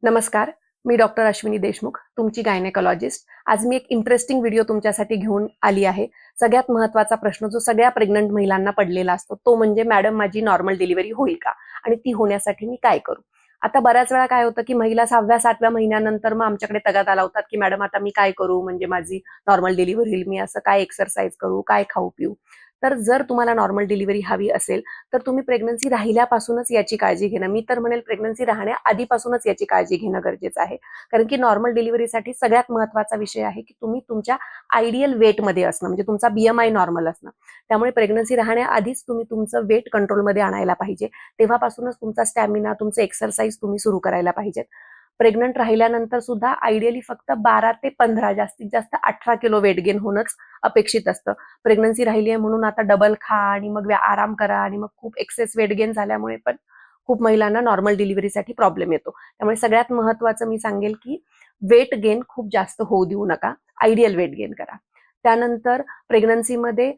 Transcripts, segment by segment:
नमस्कार, मी डॉक्टर अश्विनी देशमुख, तुमची गायनेकोलॉजिस्ट. आज मी एक इंटरेस्टिंग व्हिडिओ तुमच्यासाठी घेऊन आली आहे. सगळ्यात महत्त्वाचा प्रश्न जो सगळ्या प्रेग्नंट महिलांना पडलेला असतो, तो म्हणजे मॅडम माझी नॉर्मल डिलिव्हरी होईल का? आणि ती होण्यासाठी मी काय करू? आता बऱ्याच वेळा काय होतं, की महिला 6व्या-7व्या महिन्यानंतर मग आमच्याकडे तगादा लावतात, की मॅडम आता मी काय करू? म्हणजे माझी नॉर्मल डिलिव्हरी होईल, मी असं काय एक्सरसाइज करू? काय खाऊ-पिऊ? तर जर तुम्हाला नॉर्मल डिलिव्हरी हवी असेल, तर तुम्ही प्रेग्नन्सी राहिल्यापासूनच याची काळजी घेणं, मी तर म्हणेल प्रेग्नन्सी राहण्याआधीपासूनच याची काळजी घेणं गरजेचं आहे. कारण की नॉर्मल डिलिव्हरीसाठी सगळ्यात महत्त्वाचा विषय आहे, की तुम्ही तुमच्या आयडियल वेटमध्ये असणं, म्हणजे तुमचा BMI नॉर्मल असणं. त्यामुळे प्रेग्नन्सी राहण्याआधीच तुम्ही तुमचं वेट कंट्रोलमध्ये आणायला पाहिजे. तेव्हापासूनच तुमचा स्टॅमिना, तुमचं एक्सरसाइज तुम्ही सुरू करायला पाहिजेत. प्रेग्नंट राहिल्यानंतर सुद्धा आयडियली फक्त 12 ते 15, जास्तीत जास्त 18 किलो वेट गेन होणंच अपेक्षित असतं. प्रेग्नन्सी राहिली आहे म्हणून आता डबल खा आणि मग आराम करा आणि मग खूप एक्सेस वेट गेन झाल्यामुळे पण खूप महिलांना नॉर्मल डिलिव्हरीसाठी प्रॉब्लेम येतो. त्यामुळे सगळ्यात महत्त्वाचं मी सांगेल, की वेट गेन खूप जास्त होऊ देऊ नका. आयडियल वेट गेन करा. त्यानंतर प्रेग्नन्सीमध्ये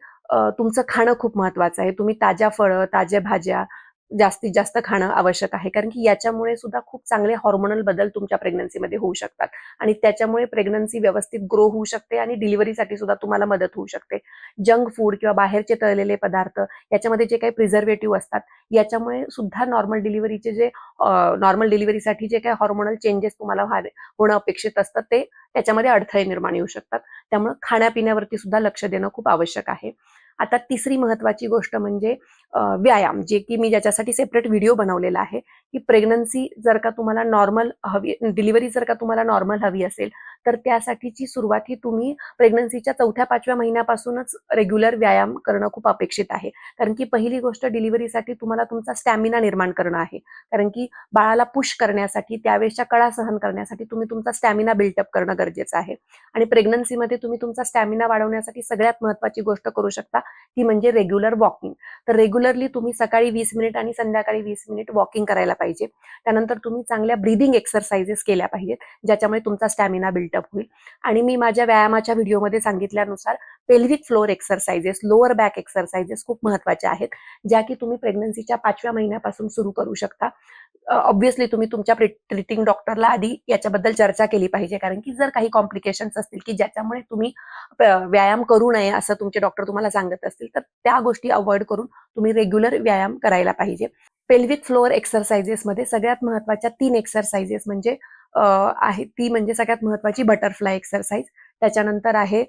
तुमचं खाणं खूप महत्त्वाचं आहे. तुम्ही ताज्या फळं, ताज्या भाज्या जास्तीत जास्त खाणं आवश्यक आहे. कारण की याच्यामुळे सुद्धा खूप चांगले हॉर्मोनल बदल तुमच्या प्रेग्नन्सीमध्ये होऊ शकतात आणि त्याच्यामुळे प्रेग्नन्सी व्यवस्थित ग्रो होऊ शकते आणि डिलिव्हरीसाठी सुद्धा तुम्हाला मदत होऊ शकते. जंक फूड किंवा बाहेरचे तळलेले पदार्थ याच्यामध्ये जे काही प्रिझर्वेटिव्ह असतात, याच्यामुळे सुद्धा नॉर्मल डिलिव्हरीसाठी जे काही हॉर्मोनल चेंजेस तुम्हाला होणं अपेक्षित असतं, ते त्याच्यामध्ये अडथळे निर्माण येऊ शकतात. त्यामुळे खाण्यापिण्यावरती सुद्धा लक्ष देणं खूप आवश्यक आहे. आता तिसरी महत्त्वाची गोष्ट म्हणजे व्यायाम, जे की मी ज्याच्यासाठी सेपरेट व्हिडिओ बनवलेला आहे, की प्रेग्नन्सी जर का तुम्हाला नॉर्मल हवी, डिलिव्हरी जर का तुम्हाला नॉर्मल हवी असेल, तर त्यासाठीची सुरुवात ही तुम्ही प्रेग्नन्सीच्या 4थ्या-5व्या महिन्यापासूनच रेग्युलर व्यायाम करणं खूप अपेक्षित आहे. कारण की पहिली गोष्ट डिलिव्हरीसाठी तुम्हाला तुमचा स्टॅमिना निर्माण करणं आहे. कारण की बाळाला पुश करण्यासाठी, त्यावेळेसच्या कळा सहन करण्यासाठी तुम्ही तुमचा स्टॅमिना बिल्टअप करणं गरजेचं आहे. आणि प्रेग्नन्सीमध्ये तुम्ही तुमचा स्टॅमिना वाढवण्यासाठी सगळ्यात महत्त्वाची गोष्ट करू शकता, ती म्हणजे रेग्युलर वॉकिंग. तर रेग्युलरली तुम्ही सकाळी 20 मिनिट आणि संध्याकाळी 20 मिनिट वॉकिंग करायला पाहिजे. त्यानंतर तुम्ही चांगल्या ब्रीदिंग एक्सरसाइजेस केल्या पाहिजेत, ज्याच्यामुळे तुमचा स्टॅमिना बिल्टअप होईल. आणि मी माझ्या व्यायामाच्या व्हिडिओमध्ये सांगितल्यानुसार pelvic floor exercises, lower back exercises खूप महत्त्वाच्या आहेत, ज्या की तुम्ही प्रेग्नन्सीच्या 5व्या महिन्यापासून सुरू करू शकता. ऑब्व्हियसली तुम्ही तुमच्या ट्रीटिंग डॉक्टरला आधी याच्याबद्दल चर्चा केली पाहिजे. कारण की जर काही कॉम्प्लिकेशन्स असतील, की ज्याच्यामुळे तुम्ही व्यायाम करू नये असं तुमचे डॉक्टर तुम्हाला सांगत असतील, तर त्या गोष्टी अव्हॉइड करून तुम्ही रेग्युलर व्यायाम करायला पाहिजे. पेल्विक फ्लोअर एक्सरसाइजेसमध्ये सगळ्यात महत्त्वाच्या 3 एक्सरसाइजेस म्हणजे आहे, ती म्हणजे सगळ्यात महत्त्वाची बटरफ्लाय एक्सरसाइज, त्याच्यानंतर आहे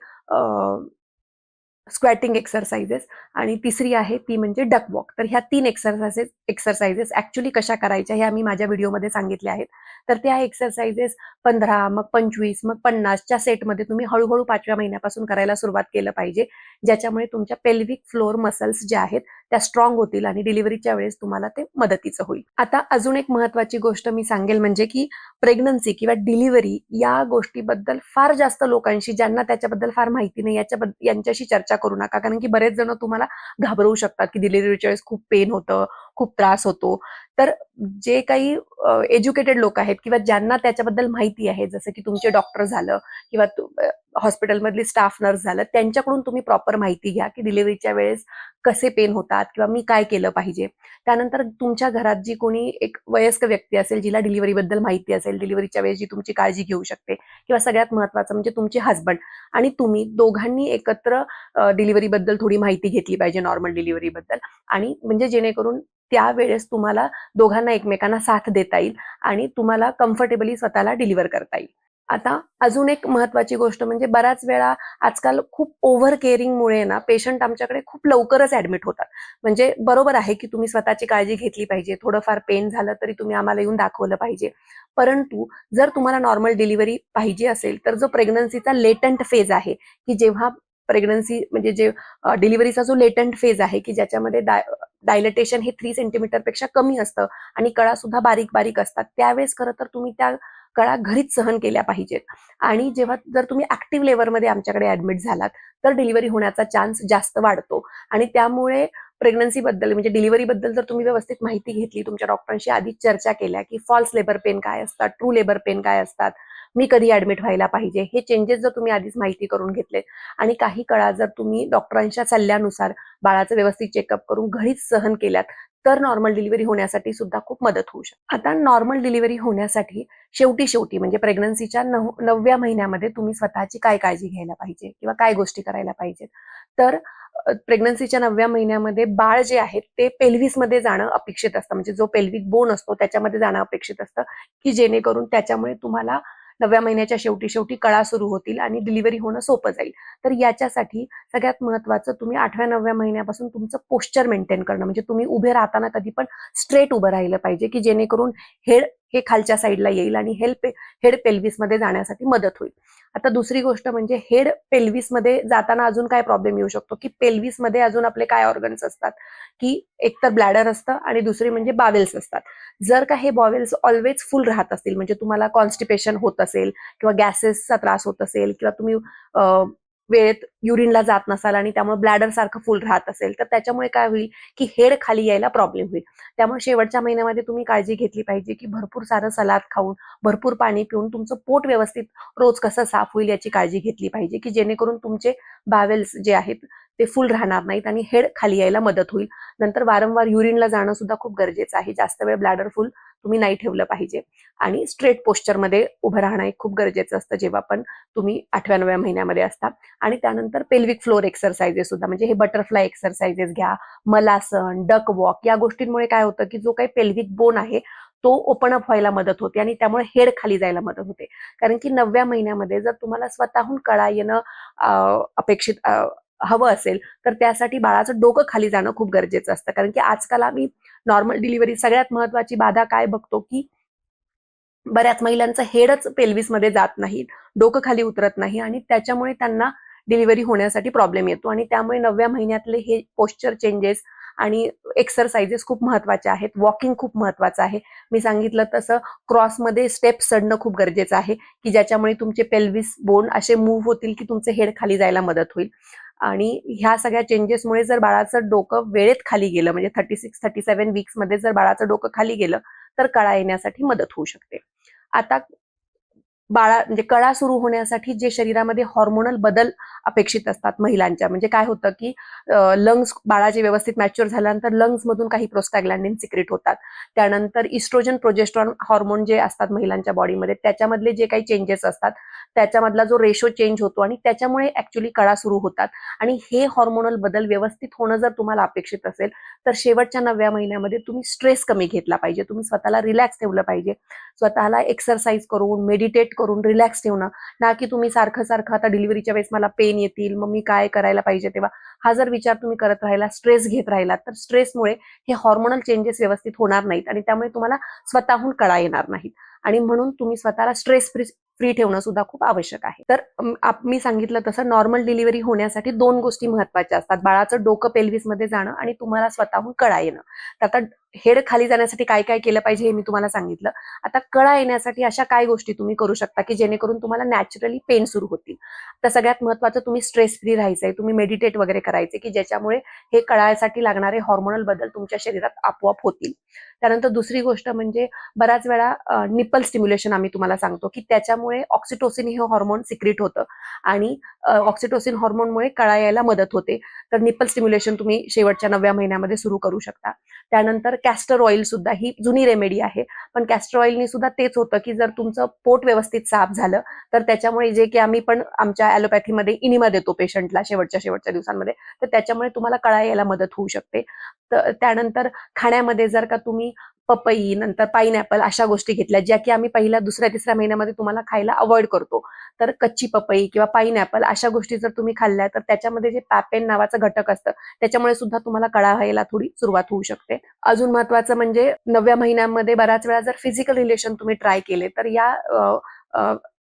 स्क्वॅटिंग एक्सरसाइजेस आणि तिसरी आहे ती म्हणजे डक वॉक. तर ह्या 3 एक्सरसाइजेस ऍक्च्युली कशा करायच्या ह्या मी माझ्या व्हिडिओमध्ये सांगितल्या आहेत. तर त्या एक्सरसाइजेस 15, मग 25, मग 50च्या सेटमध्ये तुम्ही हळूहळू 5व्या महिन्यापासून करायला सुरुवात केलं पाहिजे, ज्याच्यामुळे तुमच्या पेल्विक फ्लोअर मसल्स ज्या आहेत त्या स्ट्रॉंग होतील आणि डिलिव्हरीच्या वेळेस तुम्हाला ते मदतीचं होईल. आता अजून एक महत्त्वाची गोष्ट मी सांगेल, म्हणजे की प्रेग्नन्सी किंवा डिलिव्हरी या गोष्टीबद्दल फार जास्त लोकांशी, ज्यांना त्याच्याबद्दल फार माहिती नाही, यांच्याशी चर्चा करू नका. कारण की बरेच जण तुम्हाला घाबरवू शकतात, की डिलिव्हरीच्या वेळेस खूप पेन होतं, खूप त्रास होतो. तर जे काही एज्युकेटेड लोक आहेत किंवा ज्यांना त्याच्याबद्दल माहिती आहे, जसं की तुमचे डॉक्टर झालं किंवा हॉस्पिटलमधली स्टाफ नर्स झालं, त्यांच्याकडून तुम्ही प्रॉपर माहिती घ्या, की डिलिव्हरीच्या वेळेस कसे पेन होतात किंवा मी काय केलं पाहिजे. त्यानंतर तुमच्या घरात जी कोणी एक वयस्क व्यक्ती असेल, जिला डिलिव्हरीबद्दल माहिती असेल, डिलिव्हरीच्या वेळेस जी तुमची काळजी घेऊ शकते, किंवा सगळ्यात महत्त्वाचं म्हणजे तुमचे हसबंड आणि तुम्ही दोघांनी एकत्र डिलिव्हरीबद्दल थोडी माहिती घेतली पाहिजे, नॉर्मल डिलिव्हरीबद्दल. आणि म्हणजे जेणेकरून त्यावेळेस तुम्हाला दोघांना एकमेकांना साथ देता येईल आणि तुम्हाला कम्फर्टेबली स्वतःला डिलिव्हर करता येईल. आता अजून एक महत्त्वाची गोष्ट म्हणजे बऱ्याच वेळा आजकाल खूप ओव्हर केअरिंगमुळे ना पेशंट आमच्याकडे खूप लवकरच ऍडमिट होतात. म्हणजे बरोबर आहे की तुम्ही स्वतःची काळजी घेतली पाहिजे, थोडंफार पेन झालं तरी तुम्ही आम्हाला येऊन दाखवलं पाहिजे. परंतु जर तुम्हाला नॉर्मल डिलिव्हरी पाहिजे असेल, तर जो प्रेग्नन्सीचा लेटंट फेज आहे, की जेव्हा प्रेग्नन्सी म्हणजे जे डिलिव्हरीचा जो लेटंट फेज आहे, की ज्याच्यामध्ये डायलेटेशन हे 3 सेंटीमीटर पेक्षा कमी असतं आणि कळा सुद्धा बारीक बारीक असतात, त्यावेळेस खरं तर तुम्ही त्या कळा घरीच सहन केल्या पाहिजेत. आणि जेव्हा जर तुम्ही ऍक्टिव्ह लेवरमध्ये आमच्याकडे ऍडमिट झालात, तर डिलिव्हरी होण्याचा चान्स जास्त वाढतो. आणि त्यामुळे प्रेग्नन्सीबद्दल म्हणजे डिलिव्हरीबद्दल जर तुम्ही व्यवस्थित माहिती घेतली, तुमच्या डॉक्टरांशी आधीच चर्चा केल्या, की फॉल्स लेबर पेन काय असतात, ट्रू लेबर पेन काय असतात, मी कधी ऍडमिट व्हायला पाहिजे, हे चेंजेस जर तुम्ही आधीच माहिती करून घेतले आणि काही कळा जर तुम्ही डॉक्टरांच्या सल्ल्यानुसार बाळाचं व्यवस्थित चेकअप करून घरीच सहन केल्यात, तर नॉर्मल डिलिव्हरी होण्यासाठी सुद्धा खूप मदत होऊ शकते. आता नॉर्मल डिलिव्हरी होण्यासाठी शेवटी म्हणजे प्रेग्नन्सीच्या 9व्या महिन्यामध्ये तुम्ही स्वतःची काय काळजी घ्यायला पाहिजे किंवा काय गोष्टी करायला पाहिजेत. तर प्रेग्नन्सीच्या 9व्या महिन्यामध्ये बाळ जे आहे ते पेल्व्हिसमध्ये जाणं अपेक्षित असतं, म्हणजे जो पेल्विक बोन असतो त्याच्यामध्ये जाणं अपेक्षित असतं, की जेणेकरून त्याच्यामुळे तुम्हाला 9व्या महिन्याच्या शेवटी कळा सुरू होतील आणि डिलिव्हरी होणं सोपं जाईल. तर याच्यासाठी सगळ्यात महत्त्वाचं तुम्ही 8व्या-9व्या महिन्यापासून तुमचं पोश्चर मेंटेन करणं, म्हणजे तुम्ही उभे राहताना कधी पण स्ट्रेट उभं राहिलं पाहिजे, की जेणेकरून हेड हे खालच्या साईडला येईल आणि हेड पेल्व्हिसमध्ये जाण्यासाठी मदत होईल. आता दुसरी गोष्ट म्हणजे हेड पेल्व्हिसमध्ये जाताना अजून काय प्रॉब्लेम येऊ शकतो, की पेल्व्हिसमध्ये अजून आपले काय ऑर्गन्स असतात, की एक तर ब्लॅडर असतं आणि दुसरी म्हणजे बावेल्स असतात. जर का हे बॉवेल्स ऑलवेज फुल राहत असतील, म्हणजे तुम्हाला कॉन्स्टिपेशन होत असेल किंवा गॅसेसचा त्रास होत असेल किंवा तुम्ही वेळेत युरिनला जात नसाल आणि त्यामुळे ब्लॅडर सारखं फुल राहत असेल, तर त्याच्यामुळे काय होईल, की हेड खाली यायला प्रॉब्लेम होईल. त्यामुळे शेवटच्या महिन्यामध्ये तुम्ही काळजी घेतली पाहिजे, की भरपूर सारं सलाद खाऊन, भरपूर पाणी पिऊन तुमचं पोट व्यवस्थित रोज कसं साफ होईल याची काळजी घेतली पाहिजे, की जेणेकरून तुमचे बावेल्स जे आहेत ते फुल राहणार नाहीत आणि हेड खाली यायला मदत होईल. नंतर वारंवार युरिनला जाणं सुद्धा खूप गरजेचं आहे. जास्त वेळ ब्लॅडर फुल तुम्ही नाही ठेवलं पाहिजे आणि स्ट्रेट पोश्चरमध्ये उभं राहणं हे खूप गरजेचं असतं जेव्हा पण तुम्ही 8व्या-9व्या महिन्यामध्ये असता. आणि त्यानंतर पेल्विक फ्लोर एक्सरसाइजेस सुद्धा, म्हणजे हे बटरफ्लाय एक्सरसाइजेस घ्या, मलासन, डक वॉक, या गोष्टींमुळे काय होतं, की जो काही पेल्विक बोन आहे तो ओपन अप व्हायला मदत होते आणि त्यामुळे हेड खाली जायला मदत होते. कारण की 9व्या महिन्यामध्ये जर तुम्हाला स्वतःहून कळा येणं अपेक्षित हवं असेल, तर त्यासाठी बाळाचं डोकं खाली जाणं खूप गरजेचं असतं. कारण की आजकाल आम्ही नॉर्मल डिलिव्हरी सगळ्यात महत्वाची बाधा काय बघतो, की बऱ्याच महिलांचं हेडच पेल्व्हिसमध्ये जात नाही, डोकं खाली उतरत नाही आणि त्याच्यामुळे त्यांना डिलिव्हरी होण्यासाठी प्रॉब्लेम येतो आणि त्यामुळे 9व्या महिन्यातले हे पोश्चर चेंजेस आणि एक्सरसाइजेस खूप महत्वाचे आहेत. वॉकिंग खूप महत्वाचं आहे. मी सांगितलं तसं क्रॉसमध्ये स्टेप्स चढणं खूप गरजेचं आहे, की ज्याच्यामुळे तुमचे पेल्विस बोन असे मूव्ह होतील, की तुमचे हेड खाली जायला मदत होईल. आणि ह्या सगळ्या चेंजेसमुळे जर बाळाचं डोकं वेळेत खाली गेलं, म्हणजे 36-37 वीक्समध्ये जर बाळाचं डोकं खाली गेलं, तर कळा येण्यासाठी मदत होऊ शकते. आता म्हणजे कळा सुरू होण्यासाठी जे शरीरामध्ये हॉर्मोनल बदल अपेक्षित असतात महिलांच्या, म्हणजे काय होतं, की लंग्स बाळाचे व्यवस्थित मॅच्युअर झाल्यानंतर लंग्स मधून काही प्रोस्टॅग्लॅन्डिन सिक्रेट होतात. त्यानंतर इस्ट्रोजन प्रोजेस्ट्रॉन हॉर्मोन जे असतात महिलांच्या बॉडीमध्ये, त्याच्यामधले जे काही चेंजेस असतात त्याच्यामधला जो रेशो चेंज होतो आणि त्याच्यामुळे ऍक्च्युली कळा सुरू होतात. आणि हे हॉर्मोनल बदल व्यवस्थित होणं जर तुम्हाला अपेक्षित असेल, तर शेवटच्या 9व्या महिन्यामध्ये तुम्ही स्ट्रेस कमी घेतला पाहिजे, तुम्ही स्वतःला रिलॅक्स ठेवलं पाहिजे. स्वतःला एक्सरसाइज करून, मेडिटेट करून रिलॅक्स ठेवणं, ना की तुम्ही सारखं आता डिलिव्हरीच्या वेळेस मला पेन येतील, मग मी काय करायला पाहिजे तेव्हा, हा जर विचार तुम्ही करत राहिला, स्ट्रेस घेत राहिला, तर स्ट्रेसमुळे हे हॉर्मोनल चेंजेस व्यवस्थित होणार नाहीत आणि त्यामुळे तुम्हाला स्वतःहून कळा येणार नाहीत. आणि म्हणून तुम्ही स्वतःला स्ट्रेस फ्री ठेवणं सुद्धा खूप आवश्यक आहे. तर मी सांगितलं तसं नॉर्मल डिलिव्हरी होण्यासाठी 2 गोष्टी महत्वाच्या असतात, बाळाचं डोकं पेल्व्हिसमध्ये जाणं आणि तुम्हाला स्वतःहून कळा येणं. तर आता हेड खाली जाण्यासाठी काय काय केलं पाहिजे हे मी तुम्हाला सांगितलं. आता कळा येण्यासाठी अशा काय गोष्टी तुम्ही करू शकता, की जेणेकरून तुम्हाला नॅचरली पेन सुरू होतील. तर सगळ्यात महत्वाचं, तुम्ही स्ट्रेस फ्री राहायचंय, तुम्ही मेडिटेट वगैरे करायचे, की ज्याच्यामुळे हे कळायसाठी लागणारे हॉर्मोनल बदल तुमच्या शरीरात आपोआप होतील. त्यानंतर दुसरी गोष्ट म्हणजे बऱ्याच वेळा निपल स्टिम्युलेशन आम्ही तुम्हाला सांगतो, की त्याच्यामुळे ऑक्सिटोसिन हे हॉर्मोन सिक्रेट होतं आणि ऑक्सिटोसिन हॉर्मोनमुळे कळा यायला मदत होते. तर निपल स्टिम्युलेशन तुम्ही शेवटच्या 9व्या महिन्यामध्ये सुरू करू शकता. त्यानंतर कॅस्टर ऑइल सुद्धा ही जुनी रेमेडी आहे, पण कॅस्टर ऑइलनी सुद्धा तेच होतं, की जर तुमचं पोट व्यवस्थित साफ झालं, तर त्याच्यामुळे जे की आम्ही पण आमच्या ॲलोपॅथीमध्ये इनिमा देतो पेशंटला शेवटच्या दिवसांमध्ये, तर त्याच्यामुळे तुम्हाला कळा यायला मदत होऊ शकते. तर त्यानंतर खाण्यामध्ये जर का तुम्ही पपई, नंतर पाईनॅपल अशा गोष्टी घेतल्या, ज्या की आम्ही पहिल्या, दुसऱ्या, तिसऱ्या महिन्यामध्ये तुम्हाला खायला अवॉइड करतो, तर कच्ची पपई किंवा पाईनॅपल अशा गोष्टी जर तुम्ही खाल्ल्या, तर त्याच्यामध्ये जे पॅपेन नावाचं घटक असतं, त्याच्यामुळे सुद्धा तुम्हाला कळा व्हायला थोडी सुरुवात होऊ शकते. अजून महत्वाचं म्हणजे 9व्या महिन्यामध्ये बऱ्याच वेळा जर फिजिकल रिलेशन तुम्ही ट्राय केले, तर या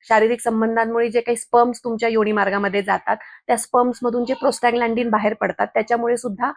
शारीरिक संबंधांमुळे जे काही स्पर्म्स तुमच्या योनी मार्गामध्ये जातात, त्या स्पर्म्स मधून जे प्रोस्टॅग्लॅन्डिन बाहेर पडतात, त्याच्यामुळे सुद्धा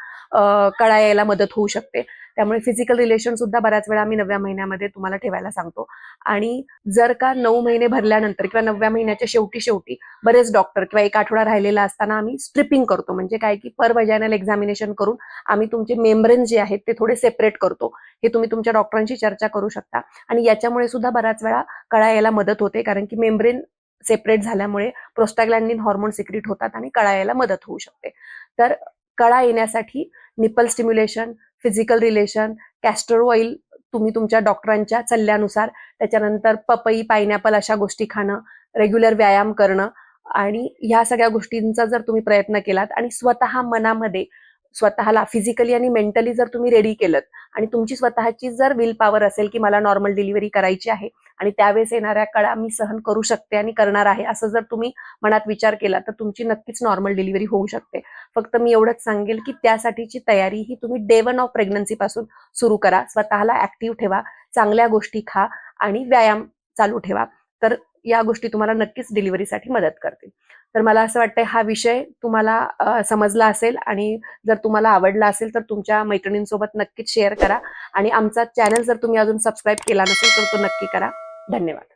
कळा यायला मदत होऊ शकते. त्यामुळे फिजिकल रिलेशन सुद्धा बऱ्याच वेळा आम्ही 9व्या महिन्यामध्ये तुम्हाला ठेवायला सांगतो. आणि जर का 9 महिने भरल्यानंतर किंवा 9व्या महिन्याच्या शेवटी बरेच डॉक्टर किंवा एक आठवडा राहिलेला असताना आम्ही स्ट्रिपिंग करतो, म्हणजे काय, की पर वजायनल एक्झामिनेशन करून आम्ही तुमचे मेम्ब्रेन जे आहेत ते थोडे सेपरेट करतो. हे तुम्ही तुमच्या डॉक्टरांशी चर्चा करू शकता आणि याच्यामुळे सुद्धा बऱ्याच वेळा कळा यायला मदत होते, कारण की मेम्ब्रेन सेपरेट झाल्यामुळे प्रोस्टॅग्लॅन्डिन हॉर्मोन सिक्रेट होतात आणि कळा यायला मदत होऊ शकते. तर कळा येण्यासाठी nipple stimulation, physical relation, castor oil तुम्ही तुमच्या डॉक्टरांच्या सल्ल्यानुसार, त्याच्यानंतर पपई, पायनॅपल अशा गोष्टी खाणं, रेग्युलर व्यायाम करणं आणि ह्या सगळ्या गोष्टींचा जर तुम्ही प्रयत्न केलात आणि स्वतः मनामध्ये स्वतःला फिजिकली आणि मेंटली जर तुम्ही रेडी केलं आणि तुमची स्वतःची जर विल पॉवर असेल की मला नॉर्मल डिलिव्हरी करायची आहे आणि त्यावेळेस येणाऱ्या कळा मी सहन करू शकते आणि करणार आहे, असं जर तुम्ही मनात विचार केला तर तुमची नक्कीच नॉर्मल डिलिव्हरी होऊ शकते. फक्त मी एवढंच सांगेल की त्यासाठीची तयारी ही तुम्ही डे 1 ऑफ प्रेग्नन्सी पासून सुरू करा. स्वतःला ऍक्टिव्ह ठेवा, चांगल्या गोष्टी खा आणि व्यायाम चालू ठेवा. तर या गोष्टी तुम्हाला नक्कीच डिलिव्हरीसाठी मदत करतील. तर मला असं वाटतंय हा विषय तुम्हाला समजला असेल आणि जर तुम्हाला आवडला असेल तर तुमच्या मैत्रिणींसोबत नक्कीच शेअर करा आणि आमचा चॅनल जर तुम्ही अजून सबस्क्राईब केला नसेल तर तो नक्की करा. धन्यवाद.